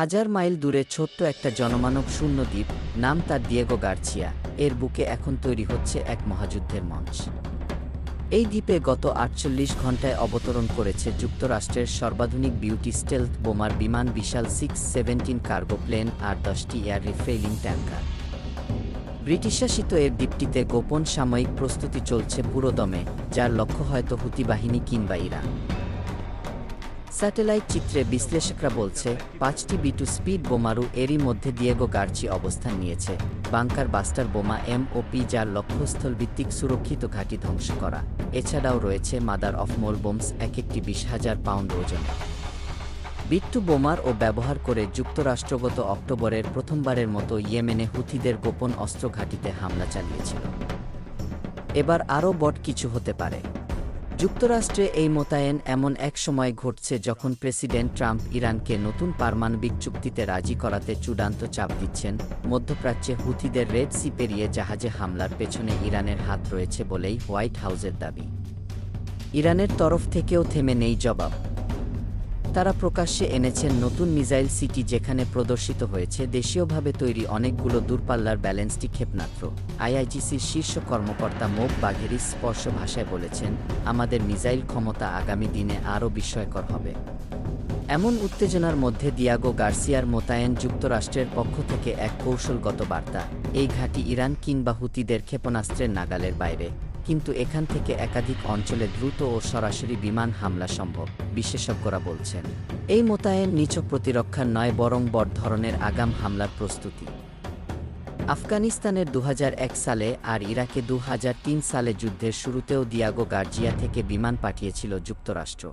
হাজার মাইল দূরে ছোট্ট একটা জনমানব শূন্য দ্বীপ, নাম তার দিয়েগো গার্চিয়া, এর বুকে এখন তৈরি হচ্ছে এক মহাযুদ্ধের মঞ্চ। এই দ্বীপে গত ৪৮ ঘণ্টায় অবতরণ করেছে যুক্তরাষ্ট্রের সর্বাধুনিক বিউটি স্টেলথ বোমার বিমান, বিশাল 6-17 কার্গো প্লেন আর 10টি এয়ার রিফেইলিং ট্যাঙ্কার। ব্রিটিশশাসিত এর দ্বীপটিতে গোপন সাময়িক প্রস্তুতি চলছে পুরোদমে, যার লক্ষ্য হয়তো হুতি বাহিনী কিংবা ইরান। স্যাটেলাইট চিত্রে বিশ্লেষকরা বলছে ৫টি B2 স্পিড বোমারু এরই মধ্যে দিয়েগো গার্চি অবস্থান নিয়েছে। বাংকার বাস্টার বোমা MOP, যার লক্ষ্য স্থলভিত্তিক সুরক্ষিত ঘাঁটি ধ্বংস করা। এছাড়াও রয়েছে মাদার অফ মোল বোমস, একেকটি ২০,০০০ পাউন্ড ওজন। B2 বোমার ও ব্যবহার করে যুক্তরাষ্ট্র গত অক্টোবরের প্রথমবারের মতো ইয়েমেনে হুথিদের গোপন অস্ত্র ঘাঁটিতে হামলা চালিয়েছিল। এবার আরও বড় কিছু হতে পারে। যুক্তরাষ্ট্রে এই মোতায়েন এমন এক সময় ঘটছে যখন প্রেসিডেন্ট ট্রাম্প ইরানকে নতুন পারমাণবিক চুক্তিতে রাজি করাতে চূড়ান্ত চাপ দিচ্ছেন। মধ্যপ্রাচ্যে হুথিদের রেড সি পেরিয়ে জাহাজে হামলার পেছনে ইরানের হাত রয়েছে বলেই হোয়াইট হাউসের দাবি। ইরানের তরফ থেকেও থেমে নেই জবাব। তারা প্রকাশ্যে এনেছেন নতুন মিসাইল সিটি, যেখানে প্রদর্শিত হয়েছে দেশীয়ভাবে তৈরি অনেকগুলো দূরপাল্লার ব্যালেন্সটিক ক্ষেপণাস্ত্র। IIGCর শীর্ষ কর্মকর্তা মোব বাঘেরি স্পর্শ ভাষায় বলেছেন, আমাদের মিসাইল ক্ষমতা আগামী দিনে আরও বিস্ময়কর হবে। এমন উত্তেজনার মধ্যে দিয়েগো গার্সিয়ার মোতায়েন যুক্তরাষ্ট্রের পক্ষ থেকে এক কৌশলগত বার্তা। এই ঘাঁটি ইরান কিংবা হুতিদের ক্ষেপণাস্ত্রের নাগালের বাইরে, কিন্তু এখান থেকে একাধিক অঞ্চলে দ্রুত ও সরাসরি বিমান হামলা সম্ভব, বিশেষজ্ঞরা বলছেন। এই মোতায়েন নিছক প্রতিরক্ষার নয়, বরং বড় ধরনের আগাম হামলার প্রস্তুতি। আফগানিস্তানের ২০০১ সালে আর ইরাকে ২০০৩ সালে যুদ্ধের শুরুতেও দিয়েগো গার্জিয়া থেকে বিমান পাঠিয়েছিল যুক্তরাষ্ট্র।